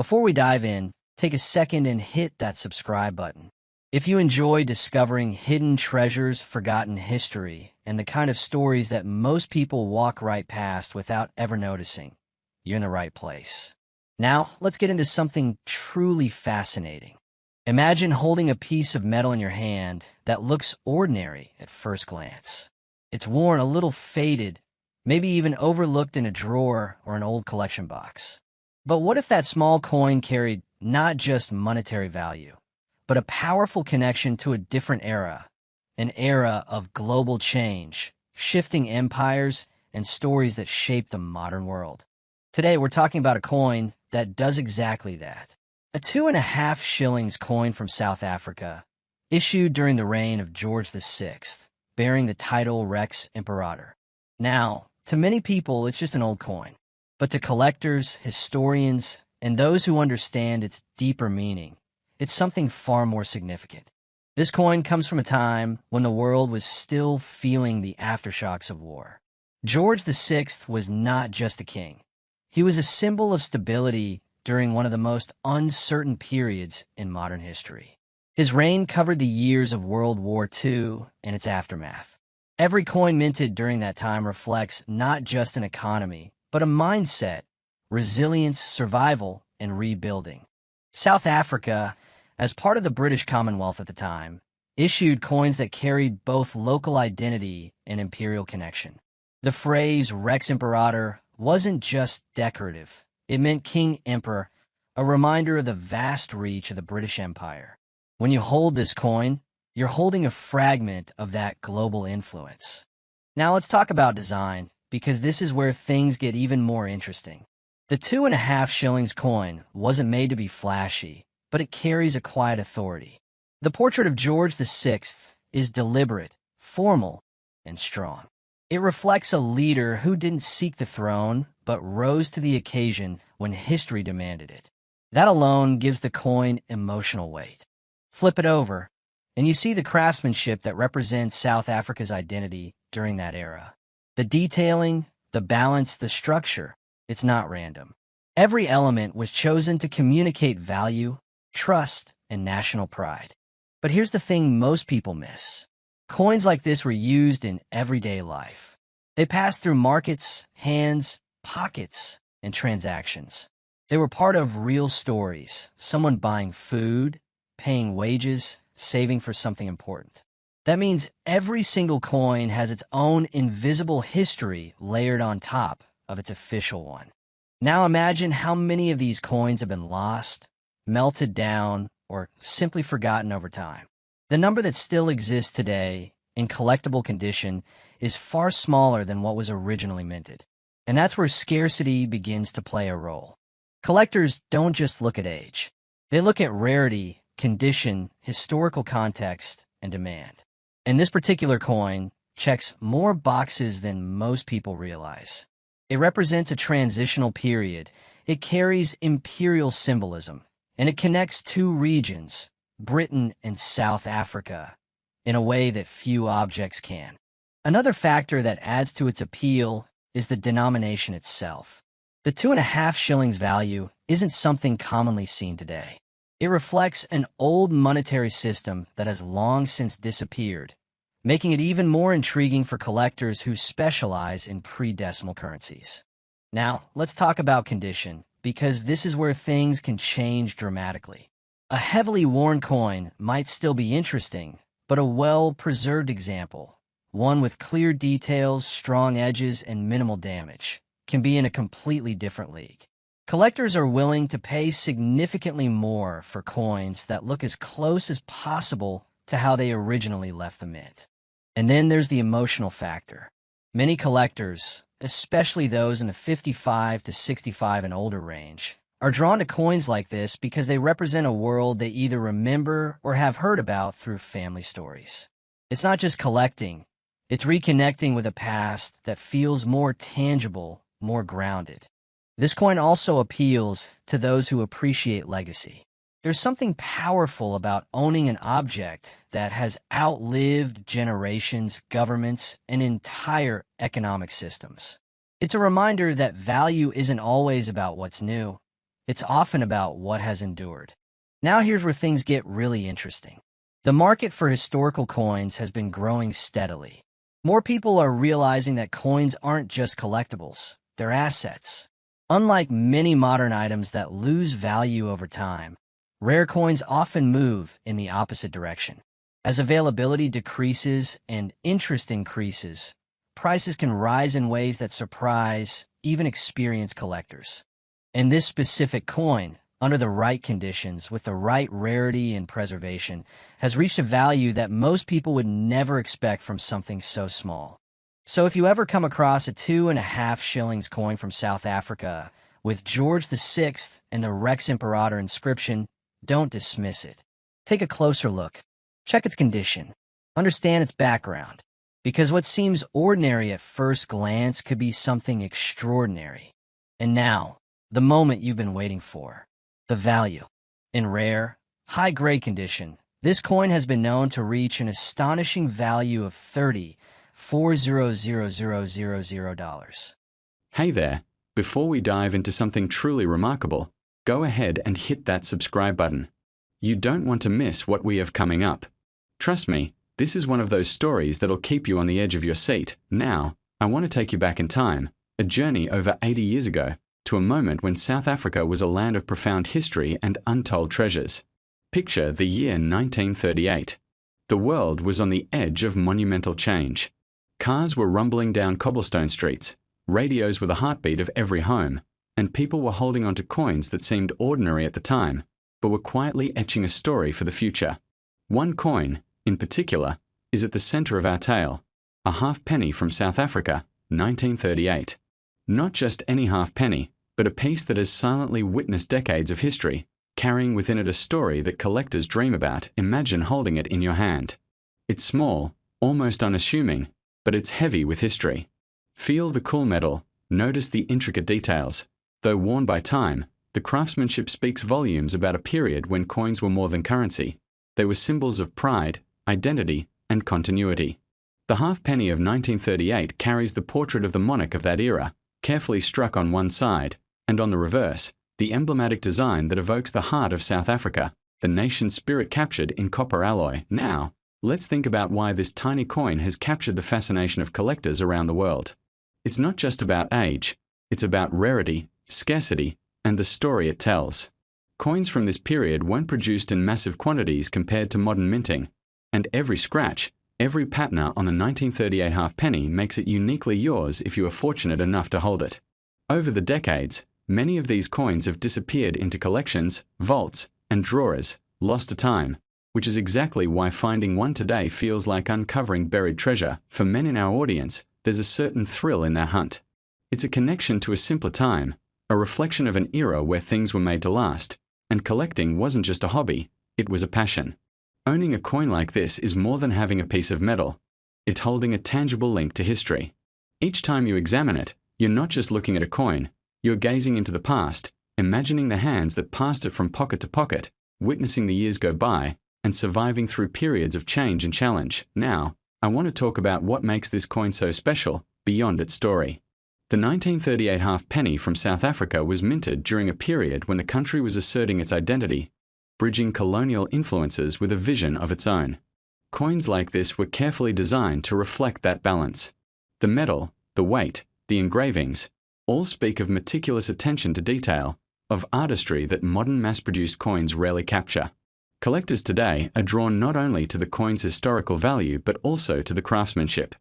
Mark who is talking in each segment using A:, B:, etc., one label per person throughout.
A: Before we dive in, take a second and hit that subscribe button. If you enjoy discovering hidden treasures, forgotten history, and the kind of stories that most people walk right past without ever noticing, you're in the right place. Now, let's get into something truly fascinating. Imagine holding a piece of metal in your hand that looks ordinary at first glance. It's worn, a little faded, maybe even overlooked in a drawer or an old collection box. But what if that small coin carried not just monetary value, but a powerful connection to a different era, an era of global change, shifting empires, and stories that shaped the modern world? Today, we're talking about a coin that does exactly that. A 2.5 shillings coin from South Africa, issued during the reign of George VI, bearing the title Rex Imperator. Now, to many people, it's just an old coin. But to collectors, historians, and those who understand its deeper meaning, it's something far more significant. This coin comes from a time when the world was still feeling the aftershocks of war. George VI was not just a king. He was a symbol of stability during one of the most uncertain periods in modern history. His reign covered the years of World War II and its aftermath. Every coin minted during that time reflects not just an economy, but a mindset, resilience, survival, and rebuilding. South Africa, as part of the British Commonwealth at the time, issued coins that carried both local identity and imperial connection. The phrase Rex Imperator wasn't just decorative. It meant King Emperor, a reminder of the vast reach of the British Empire. When you hold this coin, you're holding a fragment of that global influence. Now let's talk about design, because this is where things get even more interesting. The 2.5 shillings coin wasn't made to be flashy, but it carries a quiet authority. The portrait of George VI is deliberate, formal, and strong. It reflects a leader who didn't seek the throne, but rose to the occasion when history demanded it. That alone gives the coin emotional weight. Flip it over, and you see the craftsmanship that represents South Africa's identity during that era. The detailing, the balance, the structure, it's not random. Every element was chosen to communicate value, trust, and national pride. But here's the thing most people miss. Coins like this were used in everyday life. They passed through markets, hands, pockets, and transactions. They were part of real stories, someone buying food, paying wages, saving for something important. That means every single coin has its own invisible history layered on top of its official one. Now imagine how many of these coins have been lost, melted down, or simply forgotten over time. The number that still exists today, in collectible condition, is far smaller than what was originally minted. And that's where scarcity begins to play a role. Collectors don't just look at age. They look at rarity, condition, historical context, and demand. And this particular coin checks more boxes than most people realize. It represents a transitional period. It carries imperial symbolism, and it connects two regions, Britain and South Africa, in a way that few objects can. Another factor that adds to its appeal is the denomination itself. The 2.5 shillings value isn't something commonly seen today. It reflects an old monetary system that has long since disappeared, making it even more intriguing for collectors who specialize in pre-decimal currencies. Now, let's talk about condition, because this is where things can change dramatically. A heavily worn coin might still be interesting, but a well-preserved example, one with clear details, strong edges, and minimal damage, can be in a completely different league. Collectors are willing to pay significantly more for coins that look as close as possible to how they originally left the mint. And then there's the emotional factor. Many collectors, especially those in the 55 to 65 and older range, are drawn to coins like this because they represent a world they either remember or have heard about through family stories. It's not just collecting, it's reconnecting with a past that feels more tangible, more grounded. This coin also appeals to those who appreciate legacy. There's something powerful about owning an object that has outlived generations, governments, and entire economic systems. It's a reminder that value isn't always about what's new. It's often about what has endured. Now here's where things get really interesting. The market for historical coins has been growing steadily. More people are realizing that coins aren't just collectibles, they're assets. Unlike many modern items that lose value over time, rare coins often move in the opposite direction. As availability decreases and interest increases, prices can rise in ways that surprise, even experienced collectors. And this specific coin, under the right conditions, with the right rarity and preservation, has reached a value that most people would never expect from something so small. So if you ever come across a 2.5 shillings coin from South Africa with George VI and the Rex Imperator inscription, don't dismiss it. Take a closer look. Check its condition. Understand its background. Because what seems ordinary at first glance could be something extraordinary. And now, the moment you've been waiting for. The value. In rare, high-grade condition, this coin has been known to reach an astonishing value of $30,400,000.
B: Hey there, before we dive into something truly remarkable, go ahead and hit that subscribe button. You don't want to miss what we have coming up. Trust me, this is one of those stories that'll keep you on the edge of your seat. Now, I want to take you back in time, a journey over 80 years ago, to a moment when South Africa was a land of profound history and untold treasures. Picture the year 1938. The world was on the edge of monumental change. Cars were rumbling down cobblestone streets, radios were the heartbeat of every home, and people were holding onto coins that seemed ordinary at the time, but were quietly etching a story for the future. One coin, in particular, is at the center of our tale, a halfpenny from South Africa, 1938. Not just any halfpenny, but a piece that has silently witnessed decades of history, carrying within it a story that collectors dream about. Imagine holding it in your hand. It's small, almost unassuming, but it's heavy with history. Feel the cool metal, notice the intricate details. Though worn by time, the craftsmanship speaks volumes about a period when coins were more than currency. They were symbols of pride, identity, and continuity. The halfpenny of 1938 carries the portrait of the monarch of that era, carefully struck on one side, and on the reverse, the emblematic design that evokes the heart of South Africa, the nation's spirit captured in copper alloy. Now, let's think about why this tiny coin has captured the fascination of collectors around the world. It's not just about age, it's about rarity, scarcity, and the story it tells. Coins from this period weren't produced in massive quantities compared to modern minting, and every scratch, every patina on the 1938 halfpenny makes it uniquely yours if you are fortunate enough to hold it. Over the decades, many of these coins have disappeared into collections, vaults, and drawers, lost to time, which is exactly why finding one today feels like uncovering buried treasure. For men in our audience, there's a certain thrill in their hunt. It's a connection to a simpler time, a reflection of an era where things were made to last, and collecting wasn't just a hobby, it was a passion. Owning a coin like this is more than having a piece of metal. It's holding a tangible link to history. Each time you examine it, you're not just looking at a coin, you're gazing into the past, imagining the hands that passed it from pocket to pocket, witnessing the years go by, and surviving through periods of change and challenge. Now, I want to talk about what makes this coin so special, beyond its story. The 1938 halfpenny from South Africa was minted during a period when the country was asserting its identity, bridging colonial influences with a vision of its own. Coins like this were carefully designed to reflect that balance. The metal, the weight, the engravings, all speak of meticulous attention to detail, of artistry that modern mass-produced coins rarely capture. Collectors today are drawn not only to the coin's historical value but also to the craftsmanship.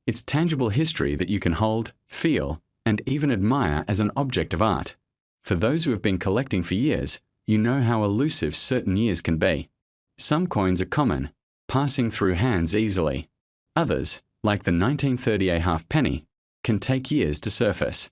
B: It's tangible history that you can hold, feel, and even admire as an object of art. For those who have been collecting for years, you know how elusive certain years can be. Some coins are common, passing through hands easily. Others, like the 1938 halfpenny, can take years to surface.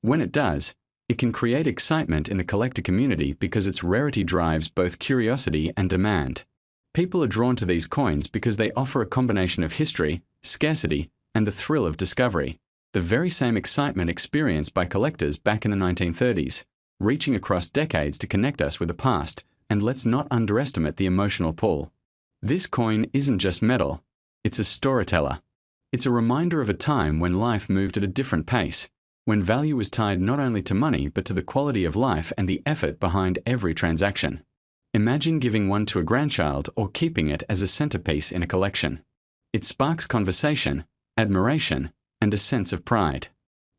B: When it does, it can create excitement in the collector community because its rarity drives both curiosity and demand. People are drawn to these coins because they offer a combination of history, scarcity, and the thrill of discovery, the very same excitement experienced by collectors back in the 1930s, reaching across decades to connect us with the past, and let's not underestimate the emotional pull. This coin isn't just metal, it's a storyteller. It's a reminder of a time when life moved at a different pace, when value was tied not only to money but to the quality of life and the effort behind every transaction. Imagine giving one to a grandchild or keeping it as a centerpiece in a collection. It sparks conversation, admiration, and a sense of pride.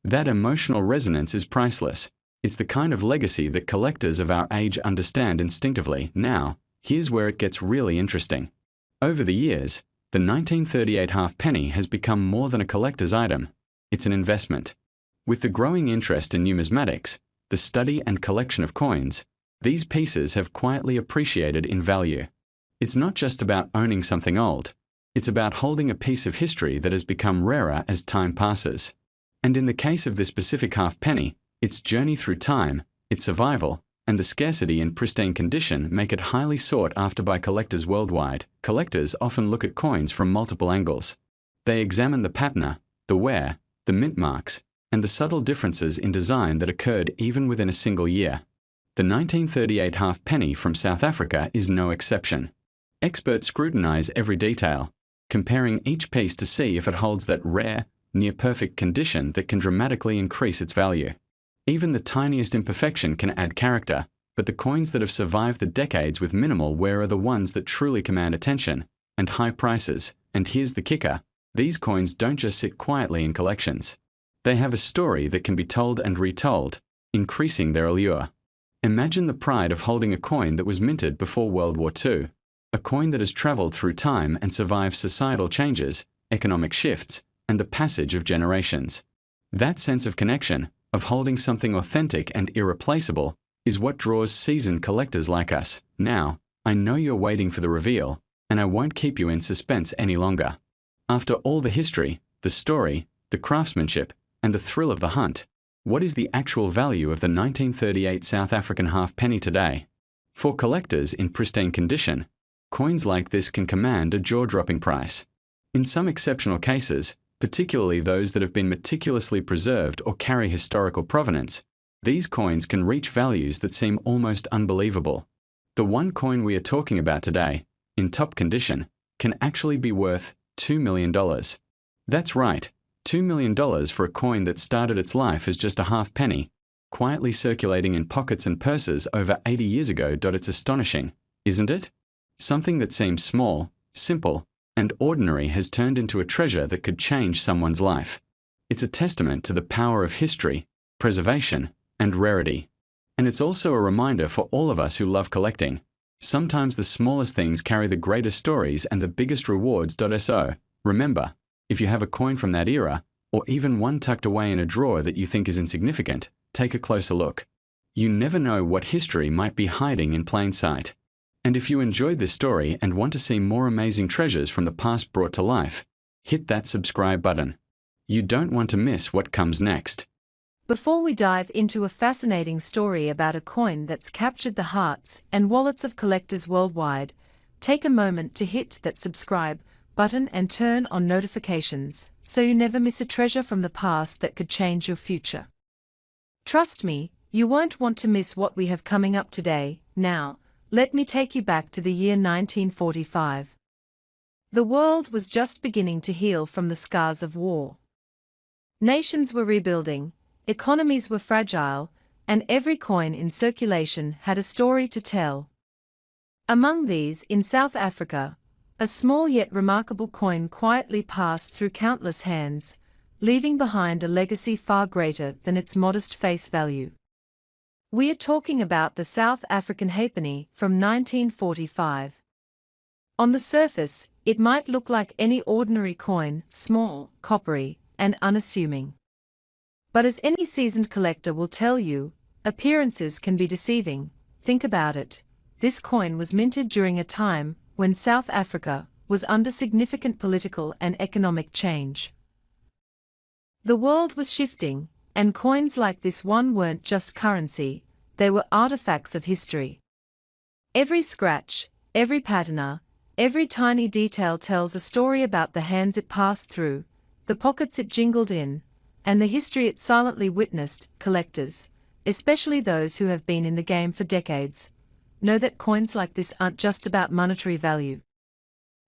B: That emotional resonance is priceless. It's the kind of legacy that collectors of our age understand instinctively. Now, here's where it gets really interesting. Over the years, the 1938 halfpenny has become more than a collector's item. It's an investment. With the growing interest in numismatics, the study and collection of coins, these pieces have quietly appreciated in value. It's not just about owning something old. It's about holding a piece of history that has become rarer as time passes. And in the case of this specific halfpenny, its journey through time, its survival, and the scarcity in pristine condition make it highly sought after by collectors worldwide. Collectors often look at coins from multiple angles. They examine the patina, the wear, the mint marks, and the subtle differences in design that occurred even within a single year. The 1938 halfpenny from South Africa is no exception. Experts scrutinize every detail, comparing each piece to see if it holds that rare, near-perfect condition that can dramatically increase its value. Even the tiniest imperfection can add character, but the coins that have survived the decades with minimal wear are the ones that truly command attention and high prices. And here's the kicker: these coins don't just sit quietly in collections. They have a story that can be told and retold, increasing their allure. Imagine the pride of holding a coin that was minted before World War II, a coin that has traveled through time and survived societal changes, economic shifts, and the passage of generations. That sense of connection, of holding something authentic and irreplaceable, is what draws seasoned collectors like us. Now, I know you're waiting for the reveal, and I won't keep you in suspense any longer. After all the history, the story, the craftsmanship, and the thrill of the hunt, what is the actual value of the 1938 South African halfpenny today? For collectors in pristine condition, coins like this can command a jaw-dropping price. In some exceptional cases, particularly those that have been meticulously preserved or carry historical provenance, these coins can reach values that seem almost unbelievable. The one coin we are talking about today, in top condition, can actually be worth $2 million. That's right, $2 million for a coin that started its life as just a halfpenny, quietly circulating in pockets and purses over 80 years ago. It's astonishing, isn't it? Something that seems small, simple, and ordinary has turned into a treasure that could change someone's life. It's a testament to the power of history, preservation, and rarity. And it's also a reminder for all of us who love collecting. Sometimes the smallest things carry the greatest stories and the biggest rewards. So, remember, if you have a coin from that era, or even one tucked away in a drawer that you think is insignificant, take a closer look. You never know what history might be hiding in plain sight. And if you enjoyed this story and want to see more amazing treasures from the past brought to life, hit that subscribe button. You don't want to miss what comes next.
C: Before we dive into a fascinating story about a coin that's captured the hearts and wallets of collectors worldwide, take a moment to hit that subscribe button and turn on notifications so you never miss a treasure from the past that could change your future. Trust me, you won't want to miss what we have coming up today. Now, let me take you back to the year 1945. The world was just beginning to heal from the scars of war. Nations were rebuilding, economies were fragile, and every coin in circulation had a story to tell. Among these, in South Africa, a small yet remarkable coin quietly passed through countless hands, leaving behind a legacy far greater than its modest face value. We are talking about the South African halfpenny from 1945. On the surface, it might look like any ordinary coin, small, coppery, and unassuming. But as any seasoned collector will tell you, appearances can be deceiving. Think about it. This coin was minted during a time when South Africa was under significant political and economic change. The world was shifting, and coins like this one weren't just currency, they were artifacts of history. Every scratch, every patina, every tiny detail tells a story about the hands it passed through, the pockets it jingled in, and the history it silently witnessed. Collectors, especially those who have been in the game for decades, know that coins like this aren't just about monetary value.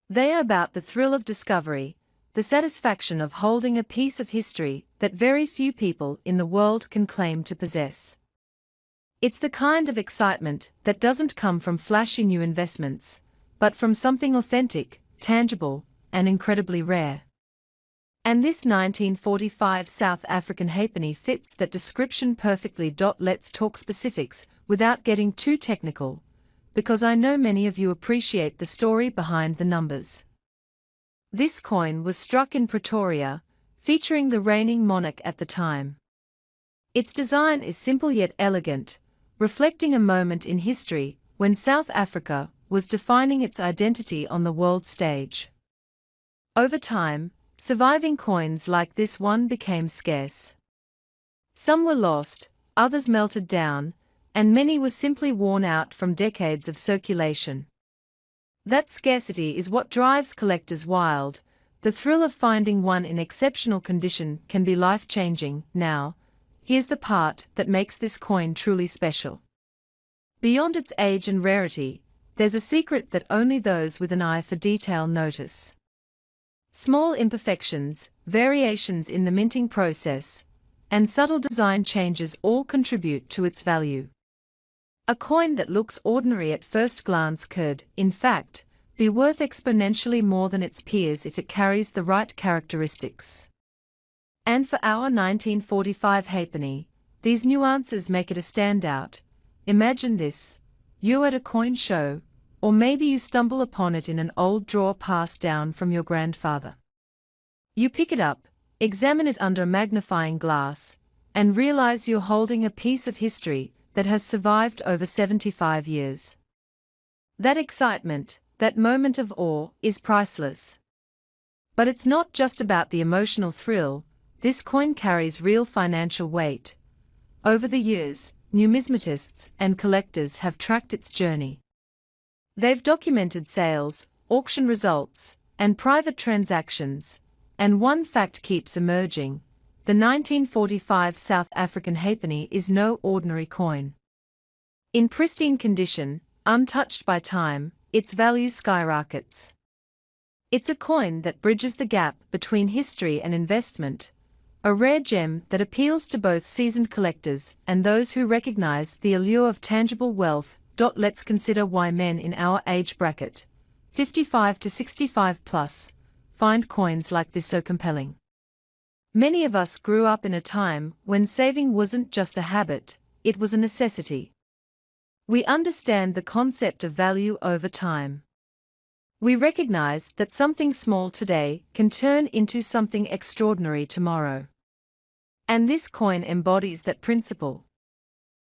C: They are about the thrill of discovery, the satisfaction of holding a piece of history that very few people in the world can claim to possess. It's the kind of excitement that doesn't come from flashy new investments, but from something authentic, tangible, and incredibly rare. And this 1945 South African halfpenny fits that description perfectly. Let's talk specifics without getting too technical, because I know many of you appreciate the story behind the numbers. This coin was struck in Pretoria, featuring the reigning monarch at the time. Its design is simple yet elegant, reflecting a moment in history when South Africa was defining its identity on the world stage. Over time, surviving coins like this one became scarce. Some were lost, others melted down, and many were simply worn out from decades of circulation. That scarcity is what drives collectors wild. The thrill of finding one in exceptional condition can be life-changing. Now, here's the part that makes this coin truly special. Beyond its age and rarity, there's a secret that only those with an eye for detail notice. Small imperfections, variations in the minting process, and subtle design changes all contribute to its value. A coin that looks ordinary at first glance could, in fact, be worth exponentially more than its peers if it carries the right characteristics. And for our 1945 halfpenny, these nuances make it a standout. Imagine this: you're at a coin show, or maybe you stumble upon it in an old drawer passed down from your grandfather. You pick it up, examine it under a magnifying glass, and realize you're holding a piece of history that has survived over 75 years. That excitement, that moment of awe, is priceless. But it's not just about the emotional thrill. This coin carries real financial weight. Over the years, numismatists and collectors have tracked its journey. They've documented sales, auction results, and private transactions, and one fact keeps emerging: the 1945 South African halfpenny is no ordinary coin. In pristine condition, untouched by time, its value skyrockets. It's a coin that bridges the gap between history and investment, a rare gem that appeals to both seasoned collectors and those who recognize the allure of tangible wealth. Let's consider why men in our age bracket, 55 to 65 plus, find coins like this so compelling. Many of us grew up in a time when saving wasn't just a habit, it was a necessity. We understand the concept of value over time. We recognize that something small today can turn into something extraordinary tomorrow. And this coin embodies that principle.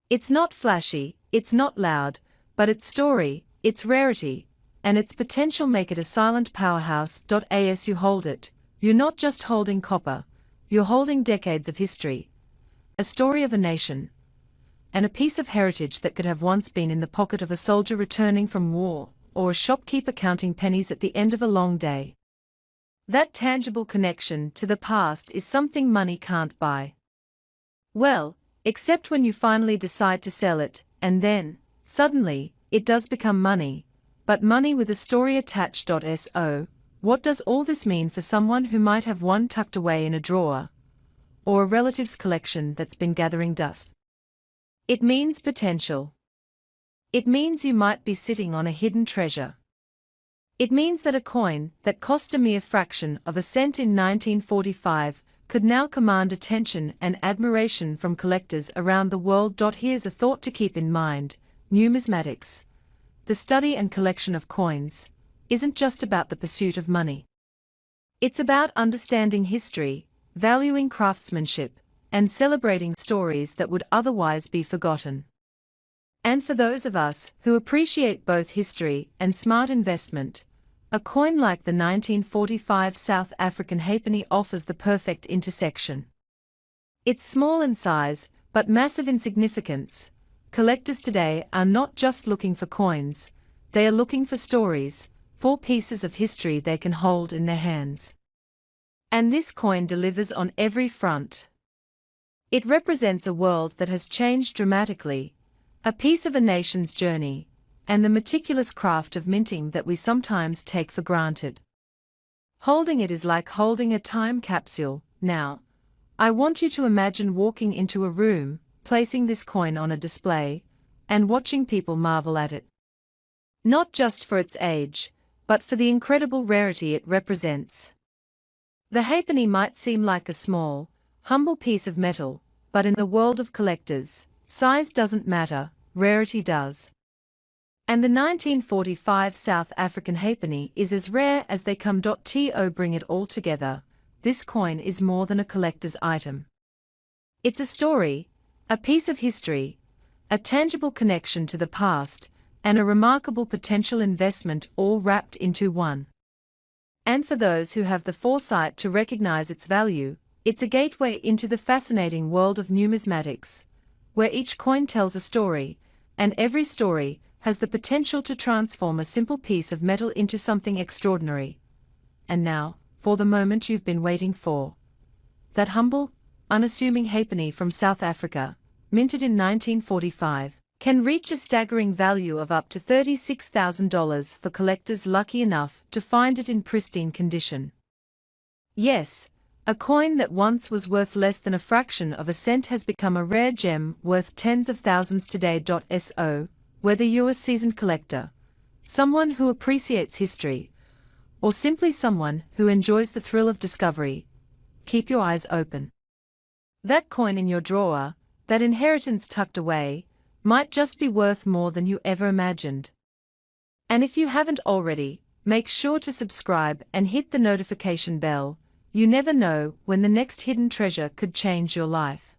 C: It's not flashy, it's not loud, but its story, its rarity, and its potential make it a silent powerhouse. As you hold it, you're not just holding copper, you're holding decades of history, a story of a nation, and a piece of heritage that could have once been in the pocket of a soldier returning from war, or a shopkeeper counting pennies at the end of a long day. That tangible connection to the past is something money can't buy. Well, except when you finally decide to sell it, and then, suddenly, it does become money, but money with a story attached. So, what does all this mean for someone who might have one tucked away in a drawer, or a relative's collection that's been gathering dust? It means potential. It means you might be sitting on a hidden treasure. It means that a coin that cost a mere fraction of a cent in 1945 could now command attention and admiration from collectors around the world. Here's a thought to keep in mind: numismatics, the study and collection of coins, isn't just about the pursuit of money. It's about understanding history, valuing craftsmanship, and celebrating stories that would otherwise be forgotten. And for those of us who appreciate both history and smart investment, a coin like the 1945 South African halfpenny offers the perfect intersection. It's small in size, but massive in significance. Collectors today are not just looking for coins, they are looking for stories, for pieces of history they can hold in their hands. And this coin delivers on every front. It represents a world that has changed dramatically, a piece of a nation's journey, and the meticulous craft of minting that we sometimes take for granted. Holding it is like holding a time capsule. Now, I want you to imagine walking into a room, placing this coin on a display, and watching people marvel at it. Not just for its age, but for the incredible rarity it represents. The halfpenny might seem like a small, humble piece of metal, but in the world of collectors, size doesn't matter, rarity does. And the 1945 South African halfpenny is as rare as they come. To bring it all together, this coin is more than a collector's item. It's a story, a piece of history, a tangible connection to the past, and a remarkable potential investment all wrapped into one. And for those who have the foresight to recognize its value, it's a gateway into the fascinating world of numismatics, where each coin tells a story, and every story has the potential to transform a simple piece of metal into something extraordinary. And now, for the moment you've been waiting for. That humble, unassuming halfpenny from South Africa, minted in 1945, can reach a staggering value of up to $36,000 for collectors lucky enough to find it in pristine condition. Yes, a coin that once was worth less than a fraction of a cent has become a rare gem worth tens of thousands today. So, whether you're a seasoned collector, someone who appreciates history, or simply someone who enjoys the thrill of discovery, keep your eyes open. That coin in your drawer, that inheritance tucked away, might just be worth more than you ever imagined. And if you haven't already, make sure to subscribe and hit the notification bell. You never know when the next hidden treasure could change your life.